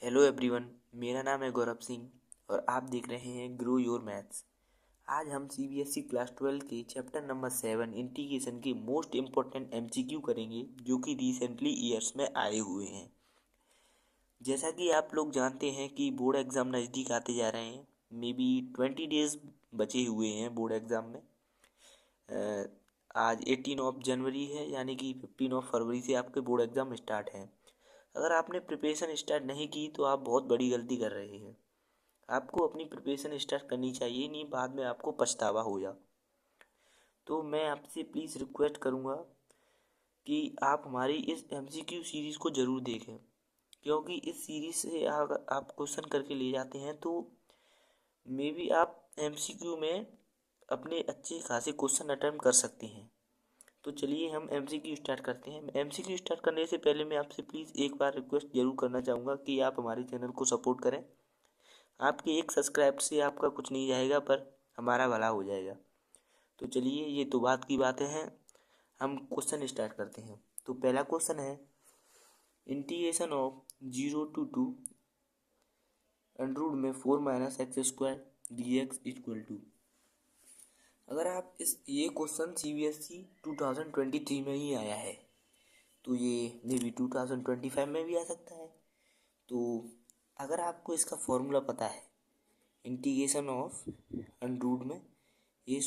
Hello everyone, मेरा नाम है गौरव सिंह और आप देख रहे हैं ग्रो योर मैथ्स। आज हम सीबीएसई क्लास 12 के चैप्टर नंबर 7 इंटीग्रेशन के मोस्ट इम्पोर्टेंट एमसीक्यू करेंगे जो कि रिसेंटली ईयर्स में आए हुए हैं। जैसा कि आप लोग जानते हैं कि बोर्ड एग्ज़ाम नज़दीक आते जा रहे हैं। मे बी 20 डेज़ बचे हुए हैं बोर्ड एग्ज़ाम में। आज 18 ऑफ जनवरी है, यानी कि 15 ऑफ फरवरी से आपके बोर्ड एग्ज़ाम स्टार्ट हैं। अगर आपने प्रिपरेशन स्टार्ट नहीं की तो आप बहुत बड़ी गलती कर रहे हैं। आपको अपनी प्रिपरेशन स्टार्ट करनी चाहिए, नहीं बाद में आपको पछतावा होगा। तो मैं आपसे प्लीज़ रिक्वेस्ट करूँगा कि आप हमारी इस एमसीक्यू सीरीज़ को ज़रूर देखें, क्योंकि इस सीरीज़ से अगर आप क्वेश्चन करके ले जाते हैं तो मे बी आप एमसीक्यू में अपने अच्छे खासे क्वेश्चन अटेम्प्ट कर सकते हैं। तो चलिए हम एमसीक्यू स्टार्ट करते हैं। एमसीक्यू स्टार्ट करने से पहले मैं आपसे प्लीज़ एक बार रिक्वेस्ट ज़रूर करना चाहूँगा कि आप हमारे चैनल को सपोर्ट करें। आपके एक सब्सक्राइब से आपका कुछ नहीं जाएगा, पर हमारा भला हो जाएगा। तो चलिए, ये तो बात की बातें हैं, हम क्वेश्चन स्टार्ट करते हैं। तो पहला क्वेश्चन है integration of 0 to 2 under root में 4 - x² dx इक्वल टू। अगर आप ये क्वेश्चन सीबीएसई 2023 में ही आया है, तो ये मे बी 2025 में भी आ सकता है। तो अगर आपको इसका फॉर्मूला पता है, इंटीग्रेशन ऑफ अंडर रूट में a² -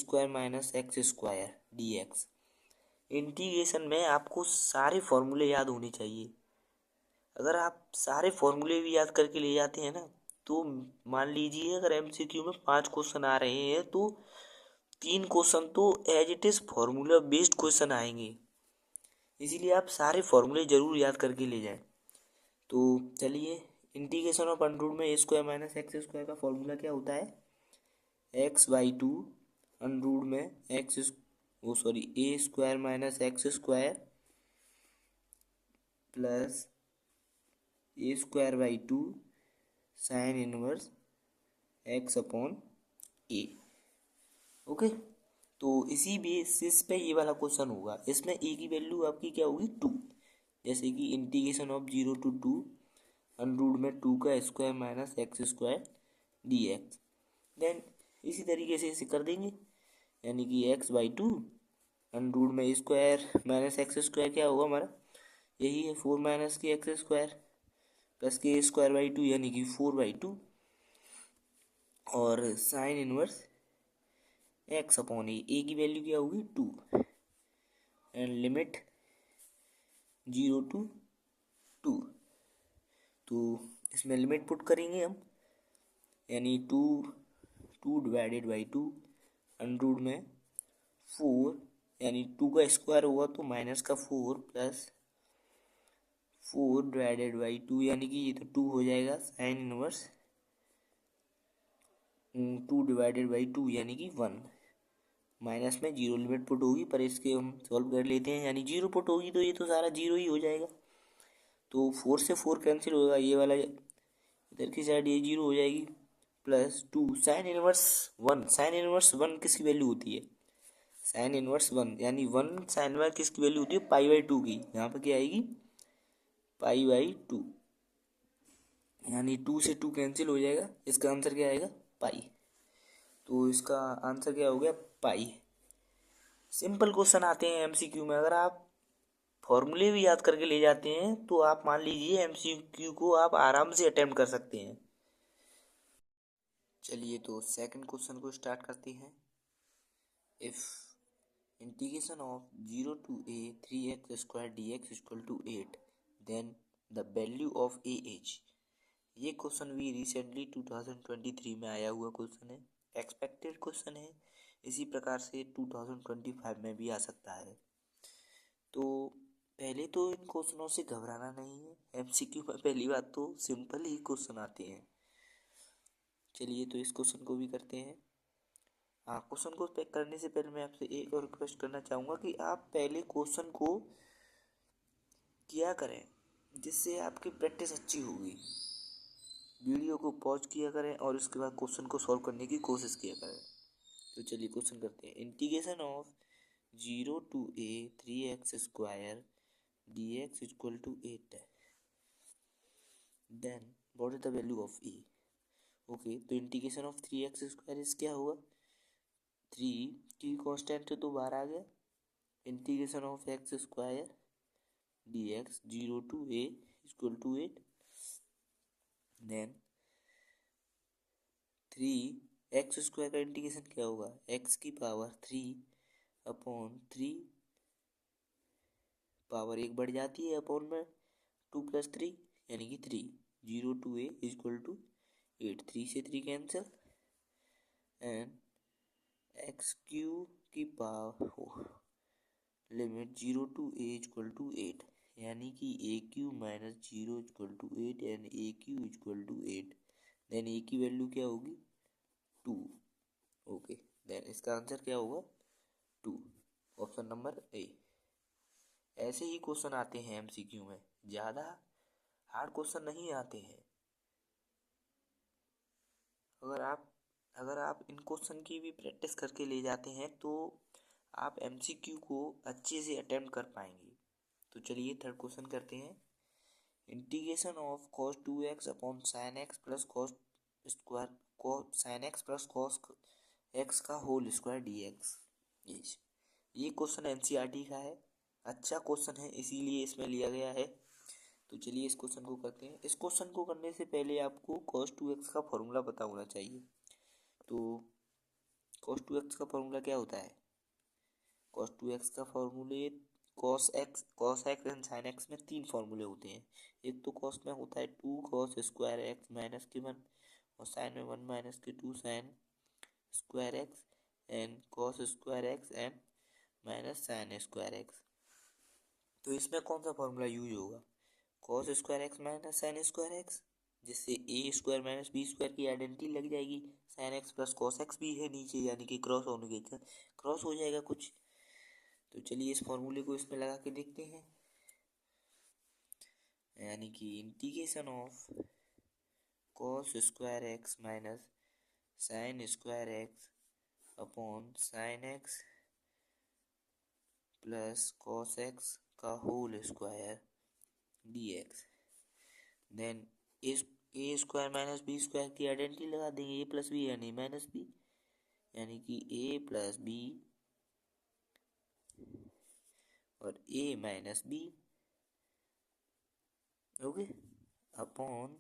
x² dx, इंटीग्रेशन में आपको सारे फॉर्मूले याद होने चाहिए। अगर आप सारे फॉर्मूले भी याद करके ले जाते हैं ना, तो मान लीजिए अगर एमसीक्यू में 5 क्वेश्चन आ रहे हैं तो 3 क्वेश्चन तो as it is formula based question आएंगे। इसीलिए आप सारे फॉर्मूले ज़रूर याद करके ले जाएं। तो चलिए, इंटीग्रेशन ऑफ अंडर रूट में a² - x² का फॉर्मूला क्या होता है? x/2 अंडर रूट में a² - x² plus a²/2 sine inverse x/a। Okay, तो इसी बेसिस पे ये वाला क्वेश्चन होगा। इसमें ए की वैल्यू आपकी क्या होगी? 2। जैसे कि integration of 0 to 2 under root में 2 का स्क्वायर - x² dx। देन इसी तरीके से इसे कर देंगे, यानी कि x/2 अंडर रूट में स्क्वायर - x² क्या होगा हमारा? यही है 4 - x² प्लस k²/2 यानी कि 4/2 और साइन इनवर्स x/a। ए की वैल्यू क्या होगी? 2 एंड लिमिट 0 to 2। तो इसमें लिमिट पुट करेंगे हम, यानी 2 डिवाइडेड बाई 2 अंडर रूट में 4, यानी 2 का स्क्वायर होगा तो -4 प्लस 4 डिवाइडेड बाई 2, यानी कि ये तो 2 हो जाएगा साइन इनवर्स 2 डिवाइडेड बाई 2 यानी कि 1। माइनस में 0 लिमिट पुट होगी, पर इसके हम सॉल्व कर लेते हैं, यानी 0 पुट होगी तो ये तो सारा 0 ही हो जाएगा। तो 4 से 4 कैंसिल होगा, ये वाला इधर की साइड ये 0 हो जाएगी, plus 2 sine inverse 1। Sine inverse 1 किसकी वैल्यू होती है? साइन इनवर्स 1 यानी 1 साइन में किसकी वैल्यू होती है? π/2 की। यहाँ पर क्या आएगी? π/2, यानी 2 से 2 कैंसिल हो जाएगा। इसका आंसर क्या आएगा? पाई। तो इसका आंसर क्या हो गया? पाई। सिंपल क्वेश्चन आते हैं एमसीक्यू में, अगर आप फॉर्मूले भी याद करके ले जाते हैं तो आप मान लीजिए एमसीक्यू को आप आराम से अटेम्प्ट कर सकते हैं। चलिए, तो सेकंड क्वेश्चन को स्टार्ट करते हैं। If integration of 0 to a 3x² dx equal to 8, then the value of a is. ये क्वेश्चन भी रिसेंटली 2023 में आया हुआ क्वेश्चन है, एक्सपेक्टेड क्वेश्चन है। इसी प्रकार से 2025 में भी आ सकता है। तो पहले तो इन क्वेश्चनों से घबराना नहीं है। एमसीक्यू में पहली बात तो सिंपल ही क्वेश्चन आते हैं। चलिए, तो इस क्वेश्चन को भी करते हैं। हाँ, क्वेश्चन को पैक करने से पहले मैं आपसे एक और रिक्वेस्ट करना चाहूँगा कि आप पहले क्वेश्चन को किया करें, जिससे आपकी प्रैक्टिस अच्छी होगी। वीडियो को पॉज किया करें और उसके बाद क्वेश्चन को सॉल्व करने की कोशिश किया करें। तो चलिए क्वेश्चन करते हैं। Integration of 0 to a 3x² dx equal to 8 है। Then what is the value of a. Okay, तो इंटीग्रेशन ऑफ 3x² इस क्या होगा, 3 की कांस्टेंट तो बाहर आ गया, integration of x² dx 0 to a equal to 8, देन 3x² का इंटीग्रेशन क्या होगा, x की पावर 3/3, पावर 1 बढ़ जाती है अपॉन में 2 + 3 यानी कि 3, 0 to a इक्वल टू 8, 3 से 3 कैंसिल, एंड x³ की power limit 0 to a equal to 8 यानी कि a³ - 0 इक्वल टू 8 एंड a³ इक्वल टू 8, देन a की वैल्यू क्या होगी 2। ओके, देन इसका आंसर क्या होगा 2, ऑप्शन नंबर ए। ऐसे ही क्वेश्चन आते हैं एमसीक्यू में, ज़्यादा हार्ड क्वेश्चन नहीं आते हैं। अगर आप इन क्वेश्चन की भी प्रैक्टिस करके ले जाते हैं तो आप एमसीक्यू को अच्छे से अटेम्प्ट कर पाएंगे। तो चलिए थर्ड क्वेश्चन करते हैं। Integration of cos 2x upon sin x plus cos sin x plus cos x का होल स्क्वायर dx। ये क्वेश्चन एनसीईआरटी का है, अच्छा क्वेश्चन है इसीलिए इसमें लिया गया है। तो चलिए इस क्वेश्चन को करते हैं। इस क्वेश्चन को करने से पहले आपको cos 2x का फॉर्मूला पता होना चाहिए। तो cos 2x का फॉर्मूला क्या होता है, cos 2x का फॉर्मूले cos x and sin x में 3 फॉर्मूले होते हैं। एक तो cos में होता है 2 cos स्क्वायर x माइनस के 1, और sin में 1 माइनस के 2 sin square x and cos square x and minus sin square x। तो इसमें कौन सा फॉर्मूला यूज होगा, cos square x minus sin square x, जिससे a² माइनस b² की आइडेंटिटी लग जाएगी। sin x plus cos x भी है नीचे यानी कि क्रॉस होने के क्रॉस हो जाएगा कुछ। तो चलिए इस फॉर्मूले को इसमें लगा के देखते हैं, यानी कि integration of cos square x minus sin square x upon sin x plus cos x का whole square dx, then a² minus b² की आइडेंटिटी लगा देंगे, a प्लस बी यानी माइनस बी, यानी कि a प्लस बी और a minus b, okay, upon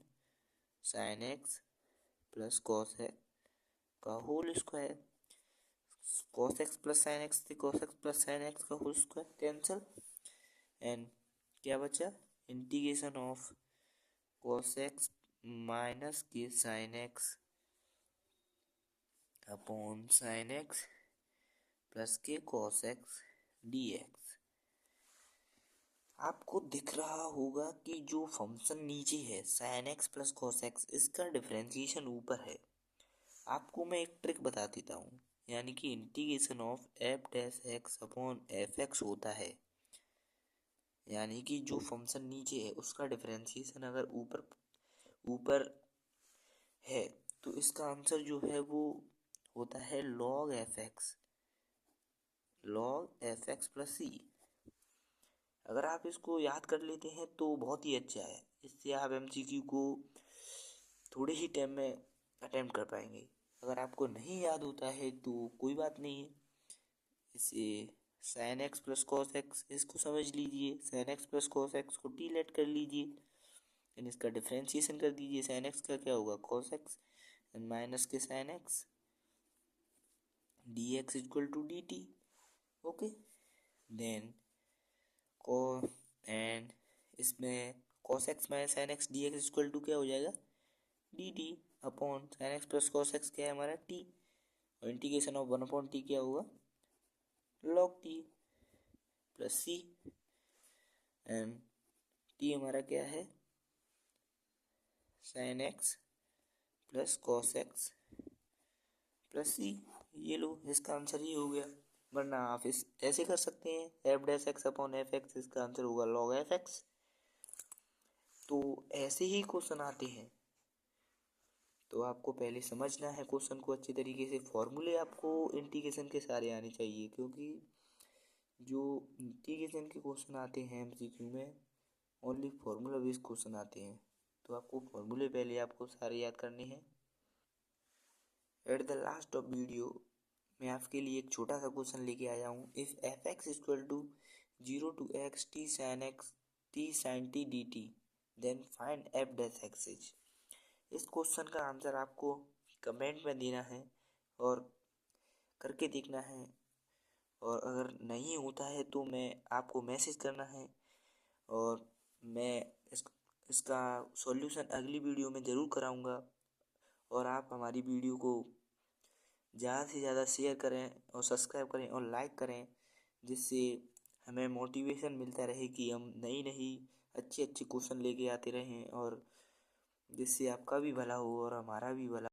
sin x plus cos x का whole square. cos x plus sin x से cos x plus sin x का whole square cancel, and क्या बचा, integration of cos x minus के sin x upon sin x plus के cos x dx। आपको दिख रहा होगा कि जो फंक्शन नीचे है sin x plus cos x, इसका डिफरेंशिएशन ऊपर है। आपको मैं एक ट्रिक बता देता हूँ, यानी कि integration of f dash x upon F x होता है, यानी कि जो फंक्शन नीचे है उसका डिफरेंशिएशन अगर ऊपर है तो इसका आंसर जो है वो होता है log f x plus c। अगर आप इसको याद कर लेते हैं तो बहुत ही अच्छा है, इससे आप एमसीक्यू को थोड़े ही टाइम में अटेम्प्ट कर पाएंगे। अगर आपको नहीं याद होता है तो कोई बात नहीं है, इसे sin x plus cos x इसको समझ लीजिए, sin x plus cos x को टी लेट कर लीजिए, एंड इसका डिफ्रेंशिएशन कर दीजिए। sin x का क्या होगा cos x एंड माइनस के sin x dx equal to dt। Okay, then and इसमें cos x minus sin x dx equal to क्या हो जाएगा dt upon sin x plus cos x क्या है हमारा t, और इंटीग्रेशन ऑफ 1/t क्या होगा log t plus c, and t हमारा क्या है sin x plus cos x plus c। ये लो इसका आंसर ये हो गया, वरना आप इस ऐसे कर सकते हैं f dash x upon F x, इसका आंसर होगा log f x। तो ऐसे ही क्वेश्चन आते हैं, तो आपको पहले समझना है क्वेश्चन को अच्छे तरीके से। फॉर्मूले आपको इंटीग्रेशन के सारे आने चाहिए, क्योंकि जो इंटीग्रेशन के क्वेश्चन आते हैं एमसीक्यू में ओनली फॉर्मूला बेस्ड क्वेश्चन आते हैं। तो आपको फॉर्मूले पहले आपको सारे याद करने हैं। At the last of video मैं आपके लिए एक छोटा सा क्वेश्चन लेके आया हूँ। If f x equal to 0 to x t sin t dt then find f dash x is. इस क्वेश्चन का आंसर आपको कमेंट में देना है और करके देखना है, और अगर नहीं होता है तो मैं आपको मैसेज करना है, और मैं इसका सॉल्यूशन अगली वीडियो में ज़रूर कराऊंगा। और आप हमारी वीडियो को ज़्यादा से ज़्यादा शेयर करें और सब्सक्राइब करें और लाइक करें, जिससे हमें मोटिवेशन मिलता रहे कि हम नई नई अच्छे अच्छे क्वेश्चन लेके आते रहें, और जिससे आपका भी भला हो और हमारा भी भला।